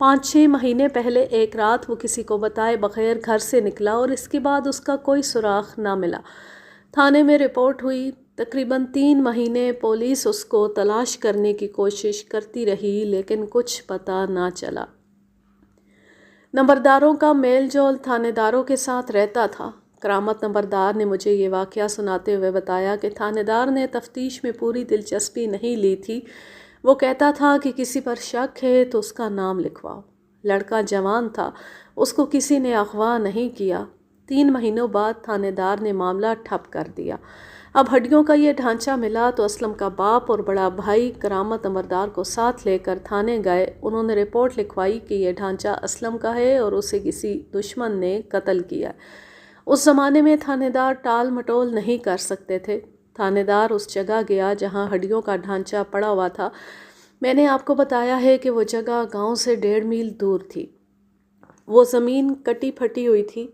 5-6 مہینے پہلے ایک رات وہ کسی کو بتائے بغیر گھر سے نکلا اور اس کے بعد اس کا کوئی سراغ نہ ملا۔ تھانے میں رپورٹ ہوئی۔ تقریباً 3 مہینے پولیس اس کو تلاش کرنے کی کوشش کرتی رہی لیکن کچھ پتہ نہ چلا۔ نمبرداروں کا میل جول تھانے داروں کے ساتھ رہتا تھا۔ کرامت نمبردار نے مجھے یہ واقعہ سناتے ہوئے بتایا کہ تھانے دار نے تفتیش میں پوری دلچسپی نہیں لی تھی۔ وہ کہتا تھا کہ کسی پر شک ہے تو اس کا نام لکھواؤ۔ لڑکا جوان تھا، اس کو کسی نے اغوا نہیں کیا۔ 3 مہینوں بعد تھانے دار نے معاملہ ٹھپ کر دیا۔ اب ہڈیوں کا یہ ڈھانچہ ملا تو اسلم کا باپ اور بڑا بھائی کرامت نمبردار کو ساتھ لے کر تھانے گئے۔ انہوں نے رپورٹ لکھوائی کہ یہ ڈھانچہ اسلم کا ہے اور اسے کسی دشمن نے قتل کیا۔ اس زمانے میں تھانے دار ٹال مٹول نہیں کر سکتے تھے۔ تھانے دار اس جگہ گیا جہاں ہڈیوں کا ڈھانچہ پڑا ہوا تھا۔ میں نے آپ کو بتایا ہے کہ وہ جگہ گاؤں سے 1.5 میل دور تھی۔ وہ زمین کٹی پھٹی ہوئی تھی،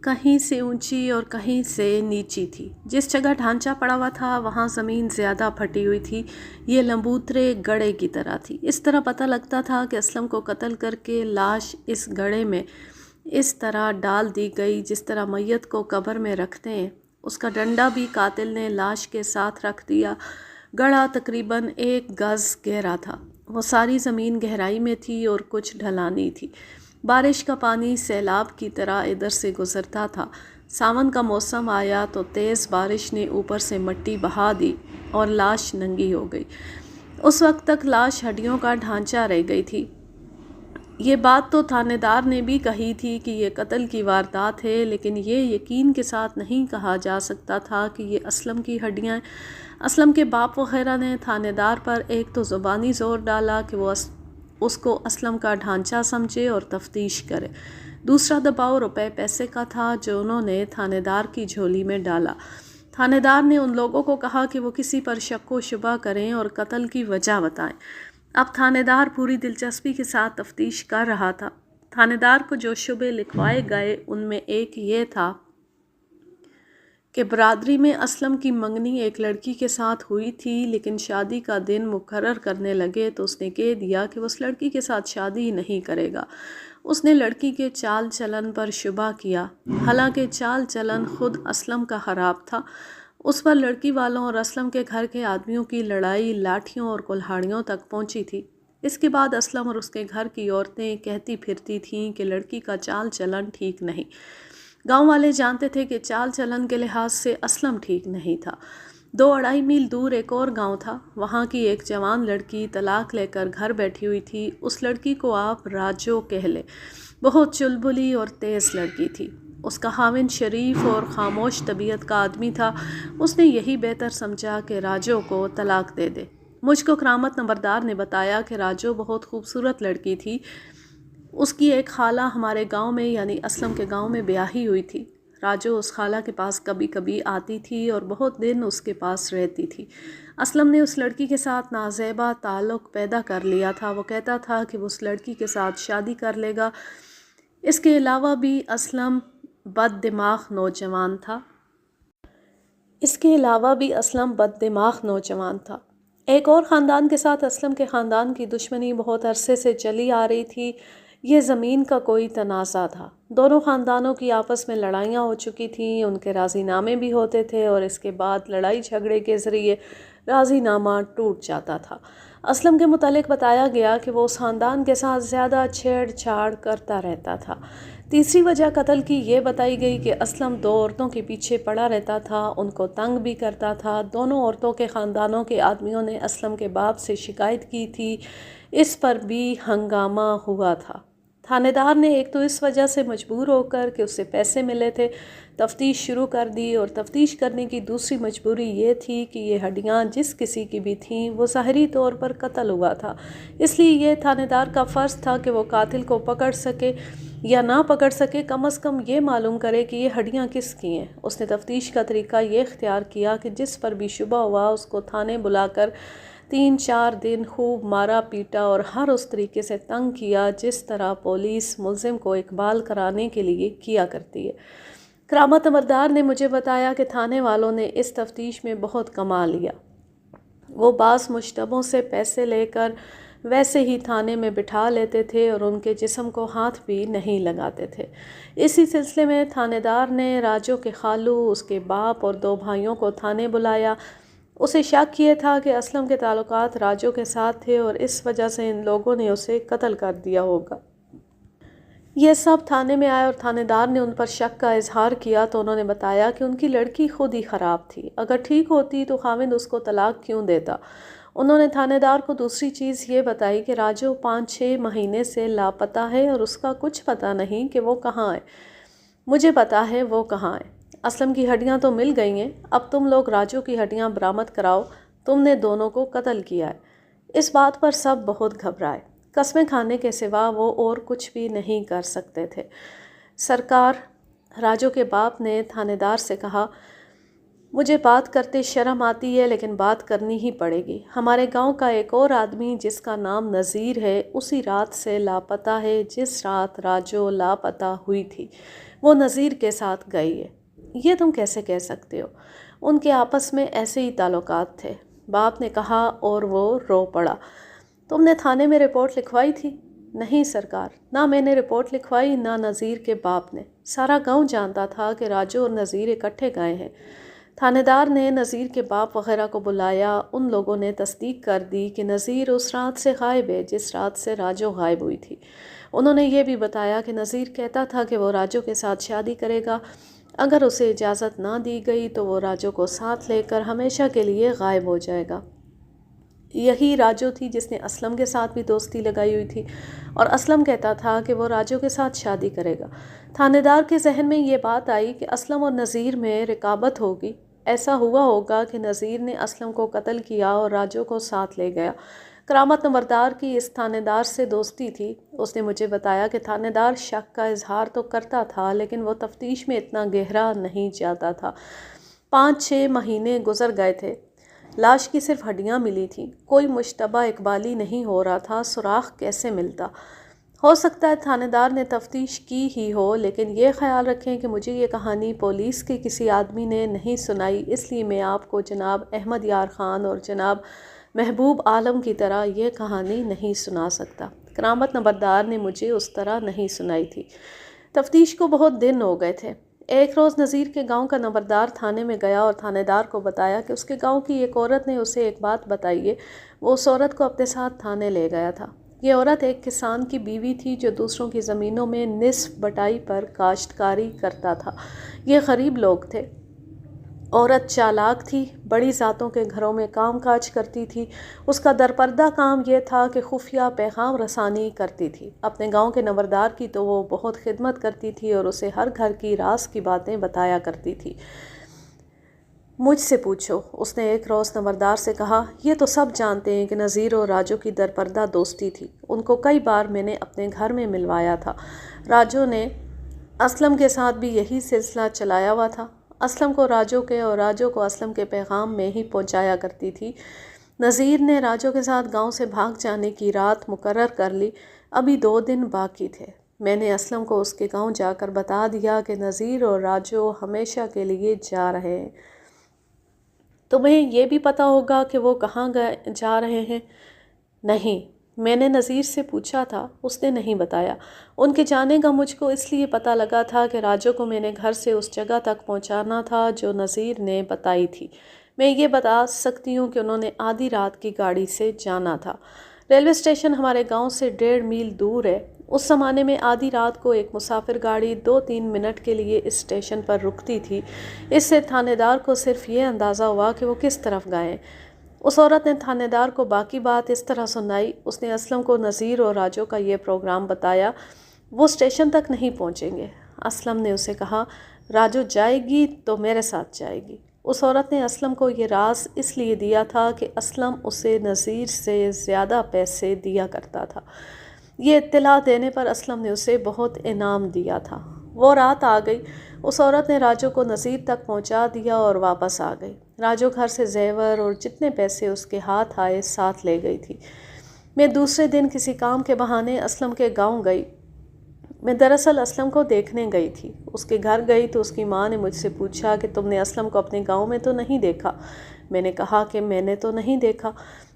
کہیں سے اونچی اور کہیں سے نیچی تھی۔ جس جگہ ڈھانچہ پڑا ہوا تھا وہاں زمین زیادہ پھٹی ہوئی تھی، یہ لمبوترے گڑھے کی طرح تھی۔ اس طرح پتہ لگتا تھا کہ اسلم کو قتل کر کے لاش اس گڑھے میں اس طرح ڈال دی گئی جس طرح میت کو قبر میں رکھتے ہیں۔ اس کا ڈنڈا بھی قاتل نے لاش کے ساتھ رکھ دیا۔ گڑھا تقریباً 1 گز گہرا تھا۔ وہ ساری زمین گہرائی میں تھی اور کچھ ڈھلانی تھی۔ بارش کا پانی سیلاب کی طرح ادھر سے گزرتا تھا۔ ساون کا موسم آیا تو تیز بارش نے اوپر سے مٹی بہا دی اور لاش ننگی ہو گئی۔ اس وقت تک لاش ہڈیوں کا ڈھانچہ رہ گئی تھی۔ یہ بات تو تھانے دار نے بھی کہی تھی کہ یہ قتل کی واردات ہے، لیکن یہ یقین کے ساتھ نہیں کہا جا سکتا تھا کہ یہ اسلم کی ہڈیاں۔ اسلم کے باپ وغیرہ نے تھانے دار پر ایک تو زبانی زور ڈالا کہ وہ اس کو اسلم کا ڈھانچہ سمجھے اور تفتیش کرے۔ دوسرا دباؤ روپے پیسے کا تھا جو انہوں نے تھانے دار کی جھولی میں ڈالا۔ تھانے دار نے ان لوگوں کو کہا کہ وہ کسی پر شک و شبہ کریں اور قتل کی وجہ بتائیں۔ اب تھانے دار پوری دلچسپی کے ساتھ تفتیش کر رہا تھا۔ تھانے دار کو جو شبے لکھوائے گئے ان میں ایک یہ تھا کہ برادری میں اسلم کی منگنی ایک لڑکی کے ساتھ ہوئی تھی، لیکن شادی کا دن مقرر کرنے لگے تو اس نے کہہ دیا کہ وہ اس لڑکی کے ساتھ شادی نہیں کرے گا۔ اس نے لڑکی کے چال چلن پر شبہ کیا، حالانکہ چال چلن خود اسلم کا خراب تھا۔ اس پر لڑکی والوں اور اسلم کے گھر کے آدمیوں کی لڑائی لاٹھیوں اور کلہاڑیوں تک پہنچی تھی۔ اس کے بعد اسلم اور اس کے گھر کی عورتیں کہتی پھرتی تھیں کہ لڑکی کا چال چلن ٹھیک نہیں۔ گاؤں والے جانتے تھے کہ چال چلن کے لحاظ سے اسلم ٹھیک نہیں تھا۔ 2-2.5 میل دور ایک اور گاؤں تھا، وہاں کی ایک جوان لڑکی طلاق لے کر گھر بیٹھی ہوئی تھی۔ اس لڑکی کو آپ راجو کہہ لیں، بہت چلبلی اور تیز لڑکی تھی۔ اس کا خاوند شریف اور خاموش طبیعت کا آدمی تھا۔ اس نے یہی بہتر سمجھا کہ راجو کو طلاق دے دے۔ مجھ کو کرامت نمبردار نے بتایا کہ راجو بہت خوبصورت لڑکی تھی۔ اس کی ایک خالہ ہمارے گاؤں میں یعنی اسلم کے گاؤں میں بیاہی ہوئی تھی۔ راجو اس خالہ کے پاس کبھی کبھی آتی تھی اور بہت دن اس کے پاس رہتی تھی۔ اسلم نے اس لڑکی کے ساتھ نازیبا تعلق پیدا کر لیا تھا۔ وہ کہتا تھا کہ وہ اس لڑکی کے ساتھ شادی کر لے گا۔ اس کے علاوہ بھی اسلم بد دماغ نوجوان تھا۔ ایک اور خاندان کے ساتھ اسلم کے خاندان کی دشمنی بہت عرصے سے چلی آ رہی تھی۔ یہ زمین کا کوئی تنازع تھا۔ دونوں خاندانوں کی آپس میں لڑائیاں ہو چکی تھیں، ان کے راضی نامے بھی ہوتے تھے اور اس کے بعد لڑائی جھگڑے کے ذریعے راضی نامہ ٹوٹ جاتا تھا۔ اسلم کے متعلق بتایا گیا کہ وہ اس خاندان کے ساتھ زیادہ چھیڑ چھاڑ کرتا رہتا تھا۔ تیسری وجہ قتل کی یہ بتائی گئی کہ اسلم 2 عورتوں کے پیچھے پڑا رہتا تھا، ان کو تنگ بھی کرتا تھا۔ دونوں عورتوں کے خاندانوں کے آدمیوں نے اسلم کے باپ سے شکایت کی تھی، اس پر بھی ہنگامہ ہوا تھا۔ تھانے دار نے ایک تو اس وجہ سے مجبور ہو کر کہ اسے پیسے ملے تھے تفتیش شروع کر دی، اور تفتیش کرنے کی دوسری مجبوری یہ تھی کہ یہ ہڈیاں جس کسی کی بھی تھیں وہ ظاہری طور پر قتل ہوا تھا۔ اس لیے یہ تھانے دار کا فرض تھا کہ وہ قاتل کو پکڑ سکے یا نہ پکڑ سکے، کم از کم یہ معلوم کرے کہ یہ ہڈیاں کس کی ہیں۔ اس نے تفتیش کا طریقہ یہ اختیار کیا کہ جس پر بھی شبہ ہوا اس کو تھانے بلا کر 3-4 دن خوب مارا پیٹا اور ہر اس طریقے سے تنگ کیا جس طرح پولیس ملزم کو اقبال کرانے کے لیے کیا کرتی ہے۔ کرامت نمبردار نے مجھے بتایا کہ تھانے والوں نے اس تفتیش میں بہت کما لیا۔ وہ بعض مشتبہوں سے پیسے لے کر ویسے ہی تھانے میں بٹھا لیتے تھے اور ان کے جسم کو ہاتھ بھی نہیں لگاتے تھے۔ اسی سلسلے میں تھانے دار نے راجو کے خالو، اس کے باپ اور 2 بھائیوں کو تھانے بلایا۔ اسے شک یہ تھا کہ اسلم کے تعلقات راجو کے ساتھ تھے اور اس وجہ سے ان لوگوں نے اسے قتل کر دیا ہوگا۔ یہ سب تھانے میں آئے اور تھانے دار نے ان پر شک کا اظہار کیا تو انہوں نے بتایا کہ ان کی لڑکی خود ہی خراب تھی، اگر ٹھیک ہوتی تو خاوند اس کو طلاق کیوں دیتا۔ انہوں نے تھانے دار کو دوسری چیز یہ بتائی کہ راجو 5-6 مہینے سے لاپتہ ہے اور اس کا کچھ پتہ نہیں کہ وہ کہاں ہے۔ مجھے پتہ ہے وہ کہاں ہے۔ اسلم کی ہڈیاں تو مل گئی ہیں، اب تم لوگ راجو کی ہڈیاں برآمد کراؤ، تم نے دونوں کو قتل کیا ہے۔ اس بات پر سب بہت گھبرائے۔ قسمیں کھانے کے سوا وہ اور کچھ بھی نہیں کر سکتے تھے۔ سرکار، راجو کے باپ نے تھانے دار سے کہا، مجھے بات کرتے شرم آتی ہے لیکن بات کرنی ہی پڑے گی۔ ہمارے گاؤں کا ایک اور آدمی جس کا نام نذیر ہے اسی رات سے لاپتہ ہے جس رات راجو لاپتہ ہوئی تھی، وہ نذیر کے ساتھ گئی ہے۔ یہ تم کیسے کہہ سکتے ہو؟ ان کے آپس میں ایسے ہی تعلقات تھے، باپ نے کہا اور وہ رو پڑا۔ تم نے تھانے میں رپورٹ لکھوائی تھی؟ نہیں سرکار، نہ میں نے رپورٹ لکھوائی نہ نذیر کے باپ نے۔ سارا گاؤں جانتا تھا کہ راجو اور نذیر اکٹھے گئے ہیں۔ تھانے دار نے نذیر کے باپ وغیرہ کو بلایا۔ ان لوگوں نے تصدیق کر دی کہ نذیر اس رات سے غائب ہے جس رات سے راجو غائب ہوئی تھی۔ انہوں نے یہ بھی بتایا کہ نذیر کہتا تھا کہ وہ راجو کے ساتھ شادی کرے گا، اگر اسے اجازت نہ دی گئی تو وہ راجو کو ساتھ لے کر ہمیشہ کے لیے غائب ہو جائے گا۔ یہی راجو تھی جس نے اسلم کے ساتھ بھی دوستی لگائی ہوئی تھی اور اسلم کہتا تھا کہ وہ راجو کے ساتھ شادی کرے گا۔ تھانے دار کے ذہن میں یہ بات آئی کہ اسلم اور نذیر میں رقابت ہوگی۔ ایسا ہوا ہوگا کہ نذیر نے اسلم کو قتل کیا اور راجو کو ساتھ لے گیا۔ کرامت نمبردار کی اس تھانے دار سے دوستی تھی۔ اس نے مجھے بتایا کہ تھانے دار شک کا اظہار تو کرتا تھا لیکن وہ تفتیش میں اتنا گہرا نہیں جاتا تھا۔ 5-6 مہینے گزر گئے تھے، لاش کی صرف ہڈیاں ملی تھیں، کوئی مشتبہ اقبالی نہیں ہو رہا تھا، سراغ کیسے ملتا؟ ہو سکتا ہے تھانے دار نے تفتیش کی ہی ہو، لیکن یہ خیال رکھیں کہ مجھے یہ کہانی پولیس کے کسی آدمی نے نہیں سنائی، اس لیے میں آپ کو جناب احمد یار خان اور جناب محبوب عالم کی طرح یہ کہانی نہیں سنا سکتا۔ کرامت نمبردار نے مجھے اس طرح نہیں سنائی تھی۔ تفتیش کو بہت دن ہو گئے تھے۔ ایک روز نذیر کے گاؤں کا نمبردار تھانے میں گیا اور تھانے دار کو بتایا کہ اس کے گاؤں کی ایک عورت نے اسے ایک بات بتائی ہے۔ وہ اس عورت کو اپنے ساتھ تھانے لے گیا تھا۔ یہ عورت ایک کسان کی بیوی تھی جو دوسروں کی زمینوں میں نصف بٹائی پر کاشتکاری کرتا تھا۔ یہ غریب لوگ تھے۔ عورت چالاک تھی، بڑی ذاتوں کے گھروں میں کام کاج کرتی تھی۔ اس کا درپردہ کام یہ تھا کہ خفیہ پیغام رسانی کرتی تھی۔ اپنے گاؤں کے نمبردار کی تو وہ بہت خدمت کرتی تھی اور اسے ہر گھر کی راز کی باتیں بتایا کرتی تھی۔ مجھ سے پوچھو، اس نے ایک روز نمبردار سے کہا، یہ تو سب جانتے ہیں کہ نذیر اور راجو کی درپردہ دوستی تھی، ان کو کئی بار میں نے اپنے گھر میں ملوایا تھا۔ راجو نے اسلم کے ساتھ بھی یہی سلسلہ چلایا ہوا تھا۔ اسلم کو راجو کے اور راجو کو اسلم کے پیغام میں ہی پہنچایا کرتی تھی۔ نذیر نے راجو کے ساتھ گاؤں سے بھاگ جانے کی رات مقرر کر لی۔ ابھی 2 دن باقی تھے۔ میں نے اسلم کو اس کے گاؤں جا کر بتا دیا کہ نذیر اور راجو ہمیشہ کے لیے جا رہے ہیں۔ تمہیں یہ بھی پتہ ہوگا کہ وہ کہاں جا رہے ہیں؟ نہیں، میں نے نذیر سے پوچھا تھا، اس نے نہیں بتایا۔ ان کے جانے کا مجھ کو اس لیے پتہ لگا تھا کہ راجو کو میں نے گھر سے اس جگہ تک پہنچانا تھا جو نذیر نے بتائی تھی۔ میں یہ بتا سکتی ہوں کہ انہوں نے آدھی رات کی گاڑی سے جانا تھا۔ ریلوے اسٹیشن ہمارے گاؤں سے 1.5 میل دور ہے۔ اس زمانے میں آدھی رات کو ایک مسافر گاڑی 2-3 منٹ کے لیے اس اسٹیشن پر رکتی تھی۔ اس سے تھانے دار کو صرف یہ اندازہ ہوا کہ وہ کس طرف گئے۔ اس عورت نے تھانے دار کو باقی بات اس طرح سنائی۔ اس نے اسلم کو نذیر اور راجو کا یہ پروگرام بتایا۔ وہ اسٹیشن تک نہیں پہنچیں گے۔ اسلم نے اسے کہا، راجو جائے گی تو میرے ساتھ جائے گی۔ اس عورت نے اسلم کو یہ راز اس لیے دیا تھا کہ اسلم اسے نذیر سے زیادہ پیسے دیا کرتا تھا۔ یہ اطلاع دینے پر اسلم نے اسے بہت انعام دیا تھا۔ وہ رات آ گئی۔ اس عورت نے راجو کو نذیر تک پہنچا دیا اور واپس آ گئی۔ راجو گھر سے زیور اور جتنے پیسے اس کے ہاتھ آئے ساتھ لے گئی تھی۔ میں دوسرے دن کسی کام کے بہانے اسلم کے گاؤں گئی۔ میں دراصل اسلم کو دیکھنے گئی تھی۔ اس کے گھر گئی تو اس کی ماں نے مجھ سے پوچھا کہ تم نے اسلم کو اپنے گاؤں میں تو نہیں دیکھا؟ میں نے کہا کہ میں نے تو نہیں دیکھا۔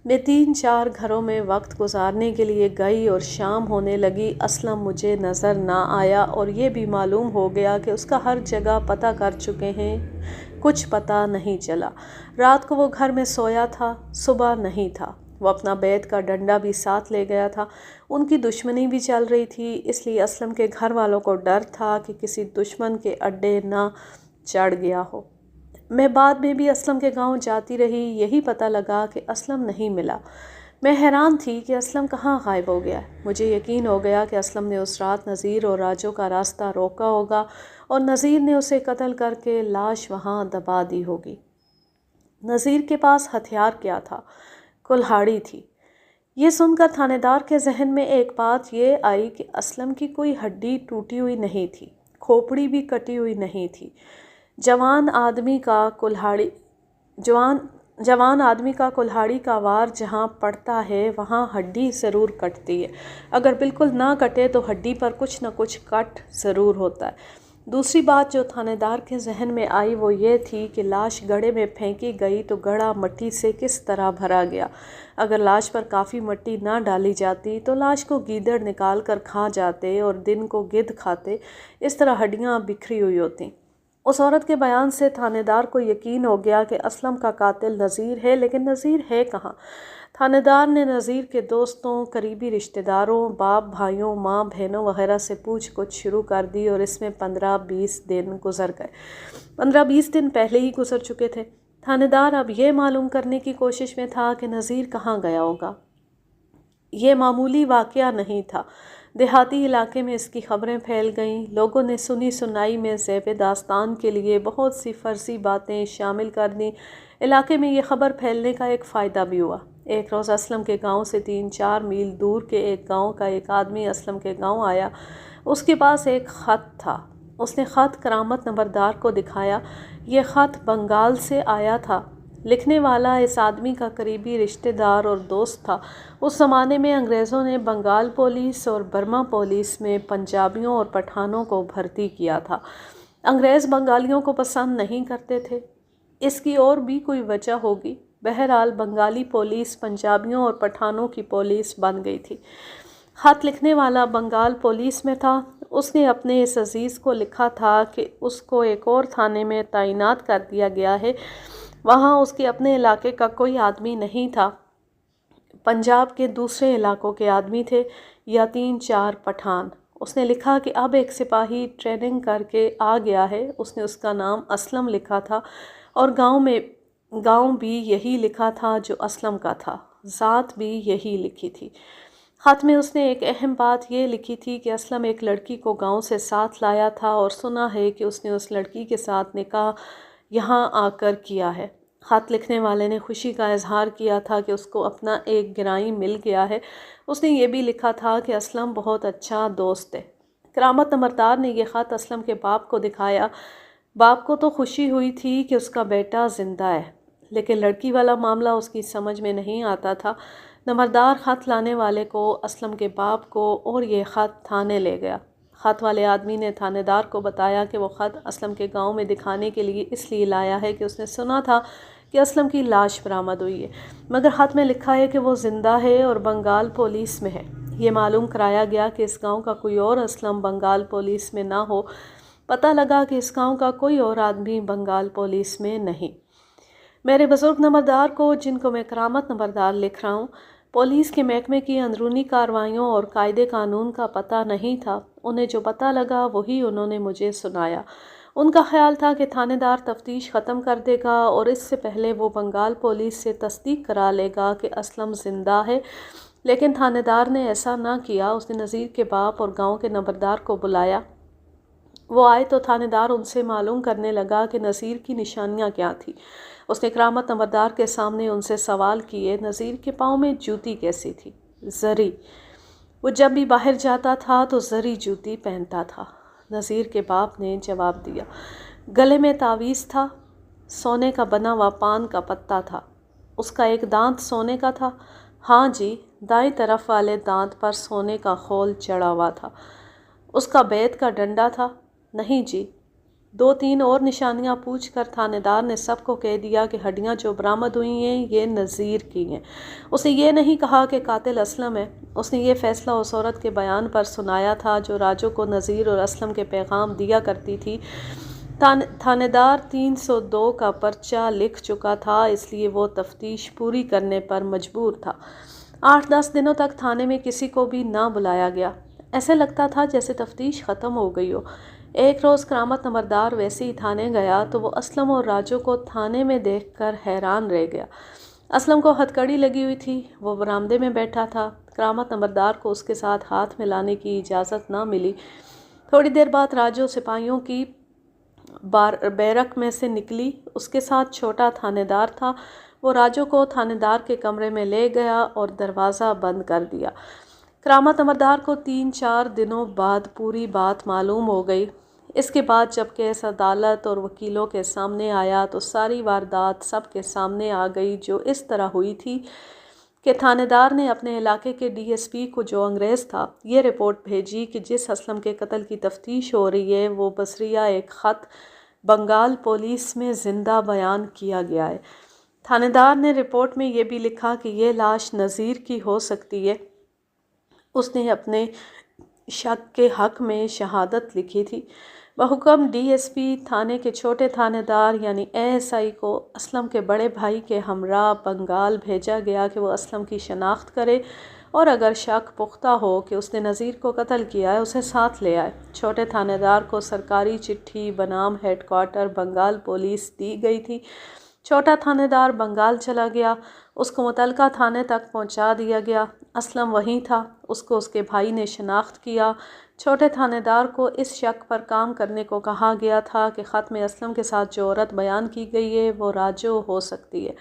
میں 3-4 گھروں میں وقت گزارنے کے لیے گئی اور شام ہونے لگی۔ اسلم مجھے نظر نہ آیا اور یہ بھی معلوم ہو گیا کہ اس کا ہر جگہ پتہ کر چکے ہیں، کچھ پتہ نہیں چلا۔ رات کو وہ گھر میں سویا تھا، صبح نہیں تھا۔ وہ اپنا بیت کا ڈنڈا بھی ساتھ لے گیا تھا۔ ان کی دشمنی بھی چل رہی تھی، اس لیے اسلم کے گھر والوں کو ڈر تھا کہ کسی دشمن کے اڈے نہ چڑھ گیا ہو۔ میں بعد میں بھی اسلم کے گاؤں جاتی رہی، یہی پتہ لگا کہ اسلم نہیں ملا۔ میں حیران تھی کہ اسلم کہاں غائب ہو گیا ہے۔ مجھے یقین ہو گیا کہ اسلم نے اس رات نذیر اور راجو کا راستہ روکا ہوگا اور نذیر نے اسے قتل کر کے لاش وہاں دبا دی ہوگی۔ نذیر کے پاس ہتھیار کیا تھا؟ کلہاڑی تھی۔ یہ سن کر تھانے دار کے ذہن میں ایک بات یہ آئی کہ اسلم کی کوئی ہڈی ٹوٹی ہوئی نہیں تھی، کھوپڑی بھی کٹی ہوئی نہیں تھی۔ جوان آدمی کا کلہاڑی کا وار جہاں پڑتا ہے وہاں ہڈی ضرور کٹتی ہے، اگر بالکل نہ کٹے تو ہڈی پر کچھ نہ کچھ کٹ ضرور ہوتا ہے۔ دوسری بات جو تھانے دار کے ذہن میں آئی وہ یہ تھی کہ لاش گڑھے میں پھینکی گئی تو گڑھا مٹی سے کس طرح بھرا گیا۔ اگر لاش پر کافی مٹی نہ ڈالی جاتی تو لاش کو گیدڑ نکال کر کھا جاتے اور دن کو گدھ کھاتے، اس طرح ہڈیاں بکھری ہوئی ہوتیں۔ اس عورت کے بیان سے تھانے دار کو یقین ہو گیا کہ اسلم کا قاتل نذیر ہے، لیکن نذیر ہے کہاں؟ تھانے دار نے نذیر کے دوستوں، قریبی رشتہ داروں، باپ بھائیوں، ماں بہنوں وغیرہ سے پوچھ گچھ شروع کر دی اور اس میں 15-20 دن گزر گئے۔ 15-20 دن پہلے ہی گزر چکے تھے۔ تھانے دار اب یہ معلوم کرنے کی کوشش میں تھا کہ نذیر کہاں گیا ہوگا۔ یہ معمولی واقعہ نہیں تھا۔ دیہاتی علاقے میں اس کی خبریں پھیل گئیں، لوگوں نے سنی سنائی میں ذیب داستان کے لیے بہت سی فرضی باتیں شامل کر دیں۔ علاقے میں یہ خبر پھیلنے کا ایک فائدہ بھی ہوا۔ ایک روز اسلم کے گاؤں سے 3-4 میل دور کے ایک گاؤں کا ایک آدمی اسلم کے گاؤں آیا۔ اس کے پاس ایک خط تھا۔ اس نے خط کرامت نمبردار کو دکھایا۔ یہ خط بنگال سے آیا تھا۔ لکھنے والا اس آدمی کا قریبی رشتہ دار اور دوست تھا۔ اس زمانے میں انگریزوں نے بنگال پولیس اور برما پولیس میں پنجابیوں اور پٹھانوں کو بھرتی کیا تھا۔ انگریز بنگالیوں کو پسند نہیں کرتے تھے۔ اس کی اور بھی کوئی وجہ ہوگی۔ بہرحال بنگالی پولیس پنجابیوں اور پٹھانوں کی پولیس بن گئی تھی۔ خط لکھنے والا بنگال پولیس میں تھا۔ اس نے اپنے اس عزیز کو لکھا تھا کہ اس کو ایک اور تھانے میں تعینات کر دیا گیا ہے، وہاں اس کے اپنے علاقے کا کوئی آدمی نہیں تھا، پنجاب کے دوسرے علاقوں کے آدمی تھے یا 3-4 پٹھان۔ اس نے لکھا کہ اب ایک سپاہی ٹریننگ کر کے آ گیا ہے۔ اس نے اس کا نام اسلم لکھا تھا اور گاؤں بھی یہی لکھا تھا جو اسلم کا تھا، ذات بھی یہی لکھی تھی۔ خط میں اس نے ایک اہم بات یہ لکھی تھی کہ اسلم ایک لڑکی کو گاؤں سے ساتھ لایا تھا اور سنا ہے کہ اس نے اس لڑکی کے ساتھ نکاح یہاں آ کر کیا ہے۔ خط لکھنے والے نے خوشی کا اظہار کیا تھا کہ اس کو اپنا ایک گرائی مل گیا ہے۔ اس نے یہ بھی لکھا تھا کہ اسلم بہت اچھا دوست ہے۔ کرامت نمبردار نے یہ خط اسلم کے باپ کو دکھایا۔ باپ کو تو خوشی ہوئی تھی کہ اس کا بیٹا زندہ ہے، لیکن لڑکی والا معاملہ اس کی سمجھ میں نہیں آتا تھا۔ نمبردار خط لانے والے کو، اسلم کے باپ کو اور یہ خط تھانے لے گیا۔ خط والے آدمی نے تھانے دار کو بتایا کہ وہ خط اسلم کے گاؤں میں دکھانے کے لیے اس لیے لایا ہے کہ اس نے سنا تھا کہ اسلم کی لاش برآمد ہوئی ہے، مگر خط میں لکھا ہے کہ وہ زندہ ہے اور بنگال پولیس میں ہے۔ یہ معلوم کرایا گیا کہ اس گاؤں کا کوئی اور اسلم بنگال پولیس میں نہ ہو۔ پتہ لگا کہ اس گاؤں کا کوئی اور آدمی بنگال پولیس میں نہیں۔ میرے بزرگ نمبردار کو، جن کو میں کرامت نمبردار لکھ رہا ہوں، پولیس کے محکمے کی اندرونی کارروائیوں اور قاعدے قانون کا پتہ نہیں تھا۔ انہیں جو پتہ لگا وہی انہوں نے مجھے سنایا۔ ان کا خیال تھا کہ تھانے دار تفتیش ختم کر دے گا اور اس سے پہلے وہ بنگال پولیس سے تصدیق کرا لے گا کہ اسلم زندہ ہے، لیکن تھانے دار نے ایسا نہ کیا۔ اس نے نذیر کے باپ اور گاؤں کے نمبردار کو بلایا۔ وہ آئے تو تھانے دار ان سے معلوم کرنے لگا کہ نذیر کی نشانیاں کیا تھیں۔ اس نے کرامت نمبردار کے سامنے ان سے سوال کیے۔ نذیر کے پاؤں میں جوتی کیسی تھی؟ زری۔ وہ جب بھی باہر جاتا تھا تو زری جوتی پہنتا تھا۔ نذیر کے باپ نے جواب دیا۔ گلے میں تعویذ تھا، سونے کا بنا ہوا پان کا پتا تھا۔ اس کا ایک دانت سونے کا تھا؟ ہاں جی، دائیں طرف والے دانت پر سونے کا خول چڑھا ہوا تھا۔ اس کا بیت کا ڈنڈا تھا؟ نہیں جی۔ 2-3 اور نشانیاں پوچھ کر تھانے دار نے سب کو کہہ دیا کہ ہڈیاں جو برآمد ہوئی ہیں یہ نذیر کی ہیں۔ اس نے یہ نہیں کہا کہ قاتل اسلم ہے، اس نے یہ فیصلہ اس عورت کے بیان پر سنایا تھا جو راجو کو نذیر اور اسلم کے پیغام دیا کرتی تھی۔ تھانے دار 302 کا پرچہ لکھ چکا تھا، اس لیے وہ تفتیش پوری کرنے پر مجبور تھا۔ 8-10 دنوں تک تھانے میں کسی کو بھی نہ بلایا گیا، ایسے لگتا تھا جیسے تفتیش ختم ہو گئی ہو۔ ایک روز کرامت نمبردار ویسے ہی تھانے گیا تو وہ اسلم اور راجو کو تھانے میں دیکھ کر حیران رہ گیا۔ اسلم کو ہتھکڑی لگی ہوئی تھی، وہ برآمدے میں بیٹھا تھا۔ کرامت نمبردار کو اس کے ساتھ ہاتھ ملانے کی اجازت نہ ملی۔ تھوڑی دیر بعد راجو سپاہیوں کی بیرک میں سے نکلی، اس کے ساتھ چھوٹا تھانے دار تھا۔ وہ راجو کو تھانے دار کے کمرے میں لے گیا اور دروازہ بند کر دیا۔ کرامت نمبردار کو 3-4 دنوں بعد پوری بات معلوم ہو گئی۔ اس کے بعد جب کیس عدالت اور وکیلوں کے سامنے آیا تو ساری واردات سب کے سامنے آ گئی، جو اس طرح ہوئی تھی کہ تھانے دار نے اپنے علاقے کے ڈی ایس پی کو، جو انگریز تھا، یہ رپورٹ بھیجی کہ جس اسلم کے قتل کی تفتیش ہو رہی ہے وہ بصریہ ایک خط بنگال پولیس میں زندہ بیان کیا گیا ہے۔ تھانے دار نے رپورٹ میں یہ بھی لکھا کہ یہ لاش نذیر کی ہو سکتی ہے۔ اس نے اپنے شک کے حق میں شہادت لکھی تھی۔ بحکم ڈی ایس پی تھانے کے چھوٹے تھانے دار یعنی ASI کو اسلم کے بڑے بھائی کے ہمراہ بنگال بھیجا گیا کہ وہ اسلم کی شناخت کرے اور اگر شک پختہ ہو کہ اس نے نذیر کو قتل کیا ہے اسے ساتھ لے آئے۔ چھوٹے تھانے دار کو سرکاری چٹھی بنام ہیڈ کوارٹر بنگال پولیس دی گئی تھی۔ چھوٹا تھانے دار بنگال چلا گیا، اس کو متعلقہ تھانے تک پہنچا دیا گیا۔ اسلم وہیں تھا، اس کو اس کے بھائی نے شناخت کیا۔ چھوٹے تھانے دار کو اس شک پر کام کرنے کو کہا گیا تھا کہ خط میں اسلم کے ساتھ جو عورت بیان کی گئی ہے وہ راجو ہو سکتی ہے۔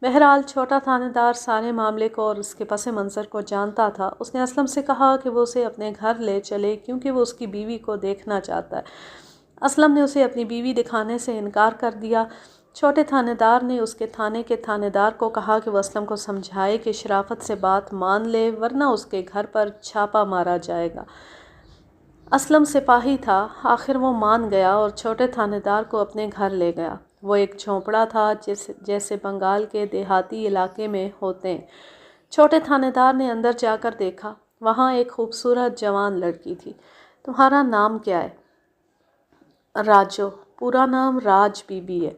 بہرحال چھوٹا تھانے دار سارے معاملے کو اور اس کے پس منظر کو جانتا تھا۔ اس نے اسلم سے کہا کہ وہ اسے اپنے گھر لے چلے کیونکہ وہ اس کی بیوی کو دیکھنا چاہتا ہے۔ اسلم نے اسے اپنی بیوی دکھانے سے انکار کر دیا۔ چھوٹے تھانے دار نے اس کے تھانے دار کو کہا کہ وہ اسلم کو سمجھائے کہ شرافت سے بات مان لے ورنہ اس کے گھر پر چھاپا مارا جائے گا۔ اسلم سپاہی تھا، آخر وہ مان گیا اور چھوٹے تھانے دار کو اپنے گھر لے گیا۔ وہ ایک جھونپڑا تھا جیسے بنگال کے دیہاتی علاقے میں ہوتے ہیں۔ چھوٹے تھانے دار نے اندر جا کر دیکھا، وہاں ایک خوبصورت جوان لڑکی تھی۔ تمہارا نام کیا ہے؟ راجو۔ پورا نام راج بی بی ہے۔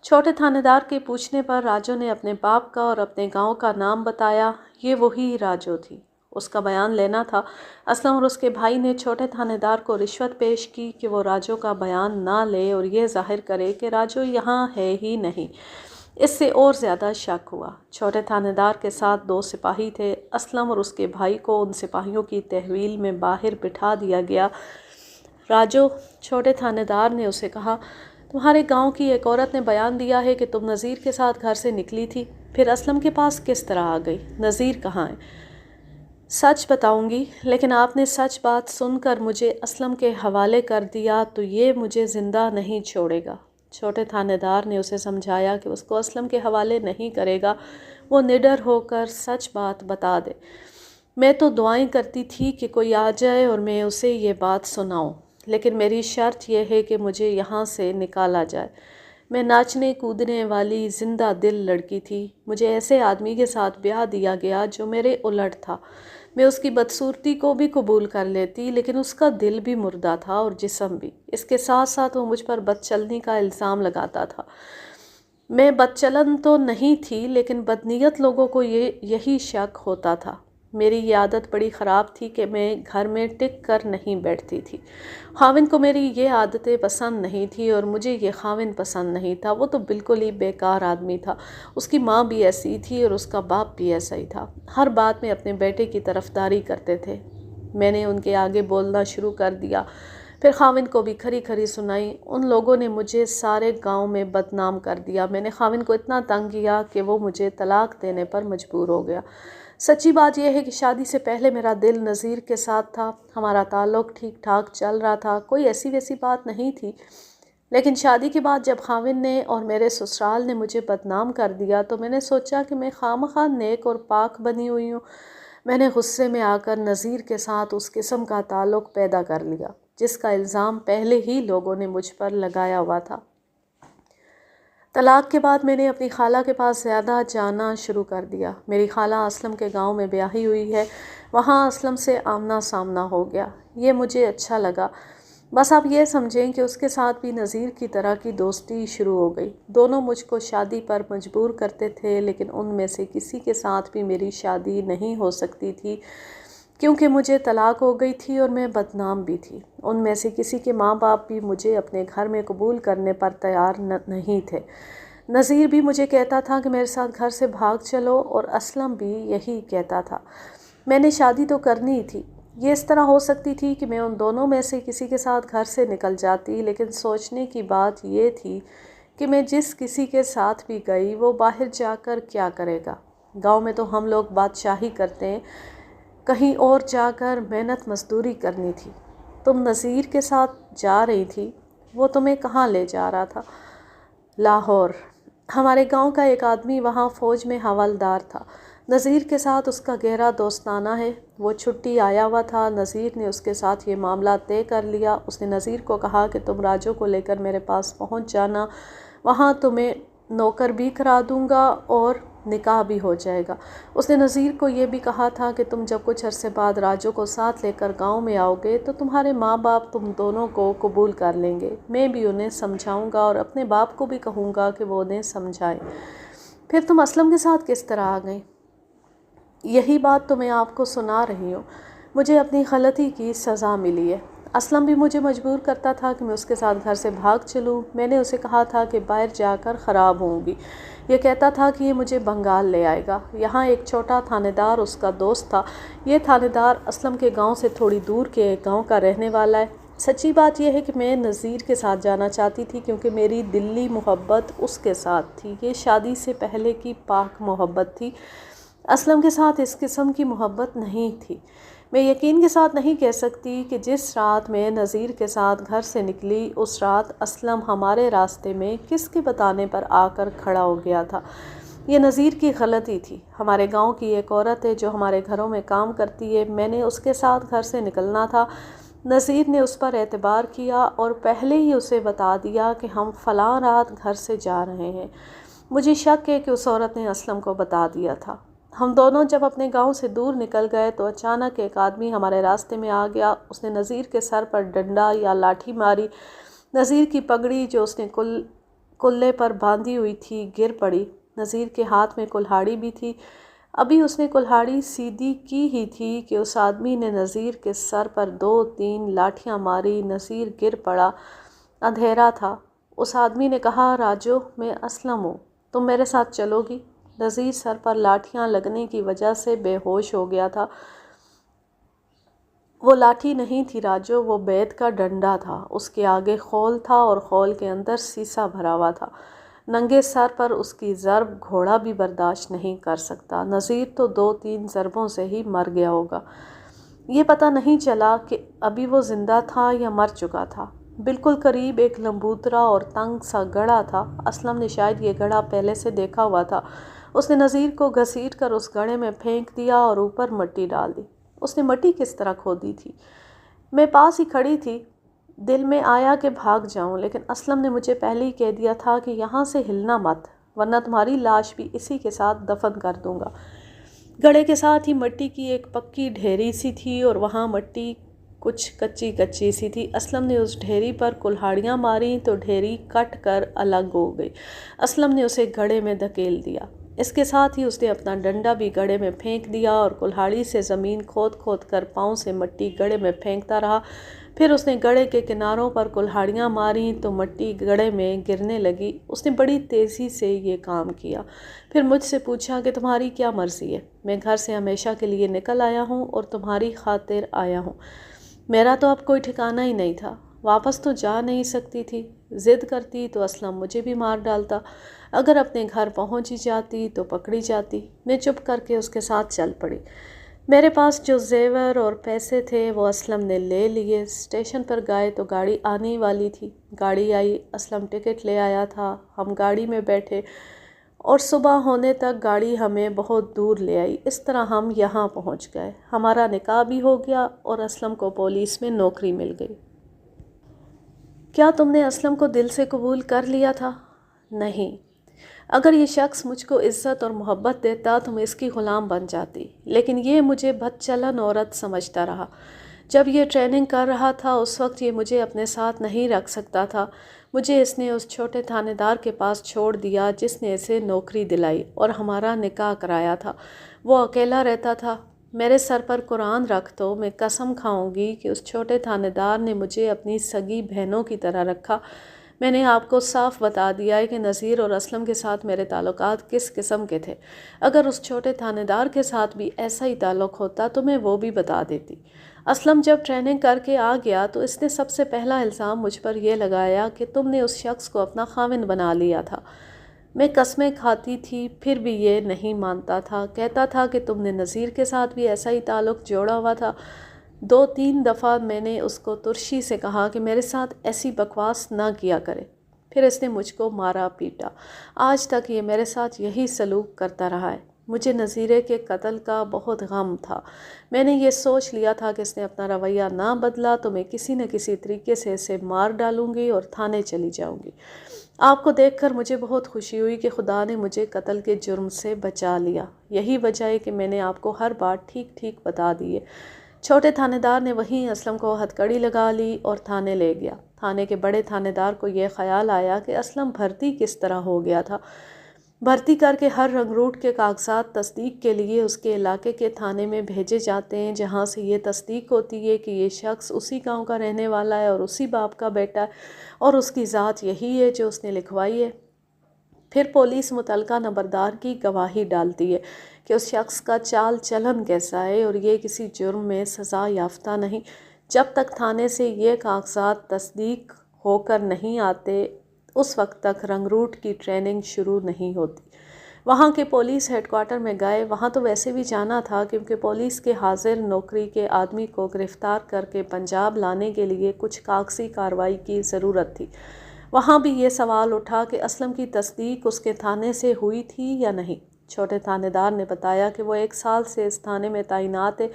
چھوٹے تھانے دار کے پوچھنے پر راجو نے اپنے باپ کا اور اپنے گاؤں کا نام بتایا۔ یہ وہی راجو تھی، اس کا بیان لینا تھا۔ اسلم اور اس کے بھائی نے چھوٹے تھانے دار کو رشوت پیش کی کہ وہ راجو کا بیان نہ لے اور یہ ظاہر کرے کہ راجو یہاں ہے ہی نہیں۔ اس سے اور زیادہ شک ہوا۔ چھوٹے تھانے دار کے ساتھ 2 سپاہی تھے۔ اسلم اور اس کے بھائی کو ان سپاہیوں کی تحویل میں باہر بٹھا دیا گیا۔ راجو، چھوٹے تھانے دار نے اسے کہا، تمہارے گاؤں کی ایک عورت نے بیان دیا ہے کہ تم نذیر کے ساتھ گھر سے نکلی تھی، پھر اسلم کے پاس کس طرح آ گئی؟ نذیر کہاں ہے؟ سچ بتاؤں گی، لیکن آپ نے سچ بات سن کر مجھے اسلم کے حوالے کر دیا تو یہ مجھے زندہ نہیں چھوڑے گا۔ چھوٹے تھانے دار نے اسے سمجھایا کہ اس کو اسلم کے حوالے نہیں کرے گا، وہ نڈر ہو کر سچ بات بتا دے۔ میں تو دعائیں کرتی تھی کہ کوئی آ جائے اور میں اسے یہ بات سناؤں، لیکن میری شرط یہ ہے کہ مجھے یہاں سے نکالا جائے۔ میں ناچنے کودنے والی زندہ دل لڑکی تھی، مجھے ایسے آدمی کے ساتھ بیاہ دیا گیا جو میرے الٹ تھا۔ میں اس کی بدصورتی کو بھی قبول کر لیتی، لیکن اس کا دل بھی مردہ تھا اور جسم بھی۔ اس کے ساتھ ساتھ وہ مجھ پر بدچلنی کا الزام لگاتا تھا۔ میں بدچلن تو نہیں تھی، لیکن بدنیت لوگوں کو یہی شک ہوتا تھا۔ میری یہ عادت بڑی خراب تھی کہ میں گھر میں ٹک کر نہیں بیٹھتی تھی۔ خاوند کو میری یہ عادتیں پسند نہیں تھی اور مجھے یہ خاوند پسند نہیں تھا۔ وہ تو بالکل ہی بیکار آدمی تھا۔ اس کی ماں بھی ایسی تھی اور اس کا باپ بھی ایسا ہی تھا، ہر بات میں اپنے بیٹے کی طرفداری کرتے تھے۔ میں نے ان کے آگے بولنا شروع کر دیا، پھر خاوند کو بھی کھری کھری سنائی۔ ان لوگوں نے مجھے سارے گاؤں میں بدنام کر دیا۔ میں نے خاوند کو اتنا تنگ کیا کہ وہ مجھے طلاق دینے پر مجبور ہو گیا۔ سچی بات یہ ہے کہ شادی سے پہلے میرا دل نذیر کے ساتھ تھا، ہمارا تعلق ٹھیک ٹھاک چل رہا تھا، کوئی ایسی ویسی بات نہیں تھی۔ لیکن شادی کے بعد جب خاوند نے اور میرے سسرال نے مجھے بدنام کر دیا تو میں نے سوچا کہ میں خواہ نیک اور پاک بنی ہوئی ہوں۔ میں نے غصے میں آ کر نذیر کے ساتھ اس قسم کا تعلق پیدا کر لیا۔ جس کا الزام پہلے ہی لوگوں نے مجھ پر لگایا ہوا تھا۔ طلاق کے بعد میں نے اپنی خالہ کے پاس زیادہ جانا شروع کر دیا۔ میری خالہ اسلم کے گاؤں میں بیاہی ہوئی ہے، وہاں اسلم سے آمنا سامنا ہو گیا۔ یہ مجھے اچھا لگا۔ بس آپ یہ سمجھیں کہ اس کے ساتھ بھی نذیر کی طرح کی دوستی شروع ہو گئی۔ دونوں مجھ کو شادی پر مجبور کرتے تھے، لیکن ان میں سے کسی کے ساتھ بھی میری شادی نہیں ہو سکتی تھی کیونکہ مجھے طلاق ہو گئی تھی اور میں بدنام بھی تھی۔ ان میں سے کسی کے ماں باپ بھی مجھے اپنے گھر میں قبول کرنے پر تیار نہیں تھے۔ نذیر بھی مجھے کہتا تھا کہ میرے ساتھ گھر سے بھاگ چلو، اور اسلم بھی یہی کہتا تھا۔ میں نے شادی تو کرنی ہی تھی۔ یہ اس طرح ہو سکتی تھی کہ میں ان دونوں میں سے کسی کے ساتھ گھر سے نکل جاتی، لیکن سوچنے کی بات یہ تھی کہ میں جس کسی کے ساتھ بھی گئی وہ باہر جا کر کیا کرے گا۔ گاؤں میں تو ہم لوگ بادشاہی کرتے ہیں، کہیں اور جا کر محنت مزدوری کرنی تھی۔ تم نذیر کے ساتھ جا رہی تھی، وہ تمہیں کہاں لے جا رہا تھا؟ لاہور۔ ہمارے گاؤں کا ایک آدمی وہاں فوج میں حوالدار تھا۔ نذیر کے ساتھ اس کا گہرا دوستانہ ہے۔ وہ چھٹی آیا ہوا تھا۔ نذیر نے اس کے ساتھ یہ معاملہ طے کر لیا۔ اس نے نذیر کو کہا کہ تم راجو کو لے کر میرے پاس پہنچ جانا، وہاں تمہیں نوکر بھی کرا دوں گا اور نکاح بھی ہو جائے گا۔ اس نے نذیر کو یہ بھی کہا تھا کہ تم جب کچھ عرصے بعد راجو کو ساتھ لے کر گاؤں میں آؤ گے تو تمہارے ماں باپ تم دونوں کو قبول کر لیں گے۔ میں بھی انہیں سمجھاؤں گا اور اپنے باپ کو بھی کہوں گا کہ وہ انہیں سمجھائیں۔ پھر تم اسلم کے ساتھ کس طرح آ گئیں؟ یہی بات تو میں آپ کو سنا رہی ہوں۔ مجھے اپنی غلطی کی سزا ملی ہے۔ اسلم بھی مجھے مجبور کرتا تھا کہ میں اس کے ساتھ گھر سے بھاگ چلوں۔ میں نے اسے کہا تھا کہ باہر جا کر خراب ہوں گی۔ یہ کہتا تھا کہ یہ مجھے بنگال لے آئے گا۔ یہاں ایک چھوٹا تھانے دار اس کا دوست تھا۔ یہ تھانے دار اسلم کے گاؤں سے تھوڑی دور کے ایک گاؤں کا رہنے والا ہے۔ سچی بات یہ ہے کہ میں نذیر کے ساتھ جانا چاہتی تھی کیونکہ میری دلی محبت اس کے ساتھ تھی۔ یہ شادی سے پہلے کی پاک محبت تھی۔ اسلم کے ساتھ اس قسم کی محبت نہیں تھی۔ میں یقین کے ساتھ نہیں کہہ سکتی کہ جس رات میں نذیر کے ساتھ گھر سے نکلی، اس رات اسلم ہمارے راستے میں کس کے بتانے پر آ کر کھڑا ہو گیا تھا۔ یہ نذیر کی غلطی تھی۔ ہمارے گاؤں کی ایک عورت ہے جو ہمارے گھروں میں کام کرتی ہے، میں نے اس کے ساتھ گھر سے نکلنا تھا۔ نذیر نے اس پر اعتبار کیا اور پہلے ہی اسے بتا دیا کہ ہم فلاں رات گھر سے جا رہے ہیں۔ مجھے شک ہے کہ اس عورت نے اسلم کو بتا دیا تھا۔ ہم دونوں جب اپنے گاؤں سے دور نکل گئے تو اچانک ایک آدمی ہمارے راستے میں آ گیا۔ اس نے نذیر کے سر پر ڈنڈا یا لاٹھی ماری۔ نذیر کی پگڑی جو اس نے کلے پر باندھی ہوئی تھی گر پڑی۔ نذیر کے ہاتھ میں کلہاڑی بھی تھی۔ ابھی اس نے کلہاڑی سیدھی کی ہی تھی کہ اس آدمی نے نذیر کے سر پر 2-3 لاٹھیاں ماری۔ نذیر گر پڑا۔ اندھیرا تھا۔ اس آدمی نے کہا، راجو، میں اسلم ہوں، تم میرے ساتھ چلو گی؟ نذیر سر پر لاٹھیاں لگنے کی وجہ سے بے ہوش ہو گیا تھا۔ وہ لاٹھی نہیں تھی راجو، وہ بیت کا ڈنڈا تھا۔ اس کے آگے خول تھا اور خول کے اندر سیسا بھرا ہوا تھا۔ ننگے سر پر اس کی ضرب گھوڑا بھی برداشت نہیں کر سکتا۔ نذیر تو 2-3 ضربوں سے ہی مر گیا ہوگا۔ یہ پتہ نہیں چلا کہ ابھی وہ زندہ تھا یا مر چکا تھا۔ بالکل قریب ایک لمبوترا اور تنگ سا گڑھا تھا۔ اسلم نے شاید یہ گڑھا پہلے سے دیکھا ہوا تھا۔ اس نے نذیر کو گھسیٹ کر اس گڑھے میں پھینک دیا اور اوپر مٹی ڈال دی۔ اس نے مٹی کس طرح کھودی تھی؟ میں پاس ہی کھڑی تھی۔ دل میں آیا کہ بھاگ جاؤں، لیکن اسلم نے مجھے پہلے ہی کہہ دیا تھا کہ یہاں سے ہلنا مت، ورنہ تمہاری لاش بھی اسی کے ساتھ دفن کر دوں گا۔ گڑھے کے ساتھ ہی مٹی کی ایک پکی ڈھیری سی تھی اور وہاں مٹی کچھ کچی سی تھی۔ اسلم نے اس ڈھیری پر کلہاڑیاں ماریں تو ڈھیری کٹ کر الگ ہو گئی۔ اسلم نے اسے گڑھے میں دھکیل دیا۔ اس کے ساتھ ہی اس نے اپنا ڈنڈا بھی گڑھے میں پھینک دیا اور کلہاڑی سے زمین کھود کر پاؤں سے مٹی گڑھے میں پھینکتا رہا۔ پھر اس نے گڑھے کے کناروں پر کلہاڑیاں ماریں تو مٹی گڑھے میں گرنے لگی۔ اس نے بڑی تیزی سے یہ کام کیا۔ پھر مجھ سے پوچھا کہ تمہاری کیا مرضی ہے؟ میں گھر سے ہمیشہ کے لیے نکل آیا ہوں اور تمہاری خاطر آیا ہوں۔ میرا تو اب کوئی ٹھکانہ ہی نہیں تھا۔ واپس تو جا نہیں سکتی تھی۔ ضد کرتی تو اسلم مجھے بھی مار ڈالتا۔ اگر اپنے گھر پہنچ ہی جاتی تو پکڑی جاتی۔ میں چپ کر کے اس کے ساتھ چل پڑی۔ میرے پاس جو زیور اور پیسے تھے وہ اسلم نے لے لیے۔ اسٹیشن پر گئے تو گاڑی آنے والی تھی۔ گاڑی آئی، اسلم ٹکٹ لے آیا تھا۔ ہم گاڑی میں بیٹھے اور صبح ہونے تک گاڑی ہمیں بہت دور لے آئی۔ اس طرح ہم یہاں پہنچ گئے۔ ہمارا نکاح بھی ہو گیا اور اسلم کو پولیس میں نوکری مل گئی۔ کیا تم نے اسلم کو دل سے قبول کر لیا تھا؟ نہیں۔ اگر یہ شخص مجھ کو عزت اور محبت دیتا تو میں اس کی غلام بن جاتی، لیکن یہ مجھے بد چلن عورت سمجھتا رہا۔ جب یہ ٹریننگ کر رہا تھا اس وقت یہ مجھے اپنے ساتھ نہیں رکھ سکتا تھا۔ مجھے اس نے اس چھوٹے تھانے دار کے پاس چھوڑ دیا جس نے اسے نوکری دلائی اور ہمارا نکاح کرایا تھا۔ وہ اکیلا رہتا تھا۔ میرے سر پر قرآن رکھ تو میں قسم کھاؤں گی کہ اس چھوٹے تھانے دار نے مجھے اپنی سگی بہنوں کی طرح رکھا۔ میں نے آپ کو صاف بتا دیا ہے کہ نذیر اور اسلم کے ساتھ میرے تعلقات کس قسم کے تھے۔ اگر اس چھوٹے تھانے دار کے ساتھ بھی ایسا ہی تعلق ہوتا تو میں وہ بھی بتا دیتی۔ اسلم جب ٹریننگ کر کے آ گیا تو اس نے سب سے پہلا الزام مجھ پر یہ لگایا کہ تم نے اس شخص کو اپنا خاوند بنا لیا تھا۔ میں قسمیں کھاتی تھی پھر بھی یہ نہیں مانتا تھا۔ کہتا تھا کہ تم نے نذیر کے ساتھ بھی ایسا ہی تعلق جوڑا ہوا تھا۔ 2-3 دفعہ میں نے اس کو ترشی سے کہا کہ میرے ساتھ ایسی بکواس نہ کیا کرے۔ پھر اس نے مجھ کو مارا پیٹا۔ آج تک یہ میرے ساتھ یہی سلوک کرتا رہا ہے۔ مجھے نذیرے کے قتل کا بہت غم تھا۔ میں نے یہ سوچ لیا تھا کہ اس نے اپنا رویہ نہ بدلا تو میں کسی نہ کسی طریقے سے اسے مار ڈالوں گی اور تھانے چلی جاؤں گی۔ آپ کو دیکھ کر مجھے بہت خوشی ہوئی کہ خدا نے مجھے قتل کے جرم سے بچا لیا۔ یہی وجہ ہے کہ میں نے آپ کو ہر بات ٹھیک ٹھیک بتا دی ہے۔ چھوٹے تھانے دار نے وہیں اسلم کو ہتھکڑی لگا لی اور تھانے لے گیا۔ تھانے کے بڑے تھانے دار کو یہ خیال آیا کہ اسلم بھرتی کس طرح ہو گیا تھا۔ بھرتی کر کے ہر رنگروٹ کے کاغذات تصدیق کے لیے اس کے علاقے کے تھانے میں بھیجے جاتے ہیں جہاں سے یہ تصدیق ہوتی ہے کہ یہ شخص اسی گاؤں کا رہنے والا ہے اور اسی باپ کا بیٹا ہے اور اس کی ذات یہی ہے جو اس نے لکھوائی ہے۔ پھر پولیس متعلقہ نمبردار کی گواہی ڈالتی ہے کہ اس شخص کا چال چلن کیسا ہے اور یہ کسی جرم میں سزا یافتہ نہیں۔ جب تک تھانے سے یہ کاغذات تصدیق ہو کر نہیں آتے اس وقت تک رنگروٹ کی ٹریننگ شروع نہیں ہوتی۔ وہاں کے پولیس ہیڈ کوارٹر میں گئے۔ وہاں تو ویسے بھی جانا تھا کیونکہ پولیس کے حاضر نوکری کے آدمی کو گرفتار کر کے پنجاب لانے کے لیے کچھ کاغذی کارروائی کی ضرورت تھی۔ وہاں بھی یہ سوال اٹھا کہ اسلم کی تصدیق اس کے تھانے سے ہوئی تھی یا نہیں۔ چھوٹے تھانے دار نے بتایا کہ وہ 1 سال سے اس تھانے میں تعینات ہے۔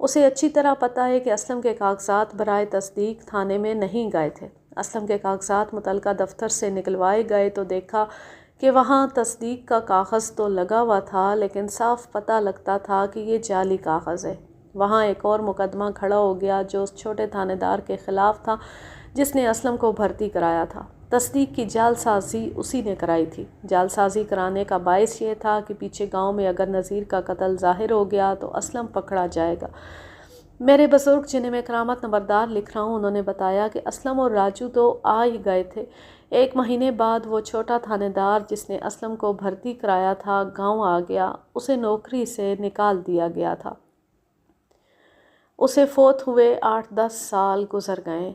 اسے اچھی طرح پتہ ہے کہ اسلم کے کاغذات برائے تصدیق تھانے میں نہیں گئے تھے۔ اسلم کے کاغذات متعلقہ دفتر سے نکلوائے گئے تو دیکھا کہ وہاں تصدیق کا کاغذ تو لگا ہوا تھا لیکن صاف پتہ لگتا تھا کہ یہ جعلی کاغذ ہے۔ وہاں ایک اور مقدمہ کھڑا ہو گیا جو اس چھوٹے تھانے دار کے خلاف تھا جس نے اسلم کو بھرتی کرایا تھا۔ تصدیق کی جعل سازی اسی نے کرائی تھی۔ جعل سازی کرانے کا باعث یہ تھا کہ پیچھے گاؤں میں اگر نذیر کا قتل ظاہر ہو گیا تو اسلم پکڑا جائے گا۔ میرے بزرگ جنہیں میں کرامت نمبردار لکھ رہا ہوں انہوں نے بتایا کہ اسلم اور راجو تو آ ہی گئے تھے۔ 1 مہینے بعد وہ چھوٹا تھانے دار جس نے اسلم کو بھرتی کرایا تھا گاؤں آ گیا۔ اسے نوکری سے نکال دیا گیا تھا۔ اسے فوت ہوئے 8-10 سال گزر گئے۔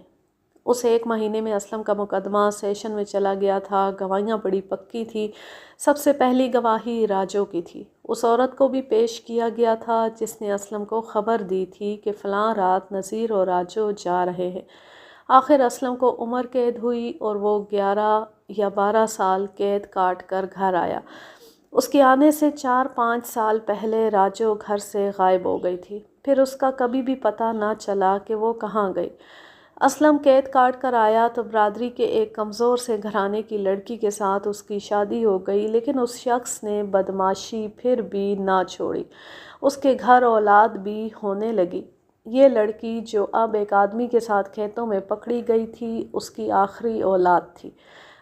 اس 1 مہینے میں اسلم کا مقدمہ سیشن میں چلا گیا تھا۔ گواہیاں بڑی پکی تھی۔ سب سے پہلی گواہی راجو کی تھی۔ اس عورت کو بھی پیش کیا گیا تھا جس نے اسلم کو خبر دی تھی کہ فلاں رات نذیر اور راجو جا رہے ہیں۔ آخر اسلم کو عمر قید ہوئی اور وہ 11 یا 12 سال قید کاٹ کر گھر آیا۔ اس کے آنے سے 4-5 سال پہلے راجو گھر سے غائب ہو گئی تھی۔ پھر اس کا کبھی بھی پتہ نہ چلا کہ وہ کہاں گئی۔ اسلم قید کاٹ کر آیا تو برادری کے ایک کمزور سے گھرانے کی لڑکی کے ساتھ اس کی شادی ہو گئی لیکن اس شخص نے بدمعاشی پھر بھی نہ چھوڑی۔ اس کے گھر اولاد بھی ہونے لگی۔ یہ لڑکی جو اب ایک آدمی کے ساتھ کھیتوں میں پکڑی گئی تھی اس کی آخری اولاد تھی۔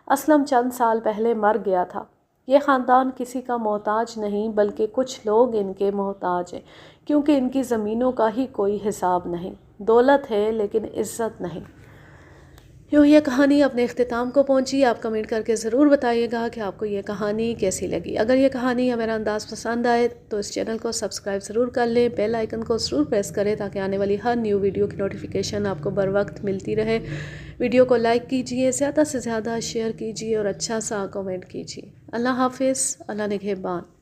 اسلم چند سال پہلے مر گیا تھا۔ یہ خاندان کسی کا محتاج نہیں بلکہ کچھ لوگ ان کے محتاج ہیں کیونکہ ان کی زمینوں کا ہی کوئی حساب نہیں۔ دولت ہے لیکن عزت نہیں۔ یوں یہ کہانی اپنے اختتام کو پہنچی۔ آپ کمنٹ کر کے ضرور بتائیے گا کہ آپ کو یہ کہانی کیسی لگی۔ اگر یہ کہانی یا میرا انداز پسند آئے تو اس چینل کو سبسکرائب ضرور کر لیں، بیل آئیکن کو ضرور پریس کریں تاکہ آنے والی ہر نیو ویڈیو کی نوٹیفیکیشن آپ کو بر وقت ملتی رہے۔ ویڈیو کو لائک کیجئے، زیادہ سے زیادہ شیئر کیجئے اور اچھا سا کمنٹ کیجئے۔ اللہ حافظ، اللہ نگہبان۔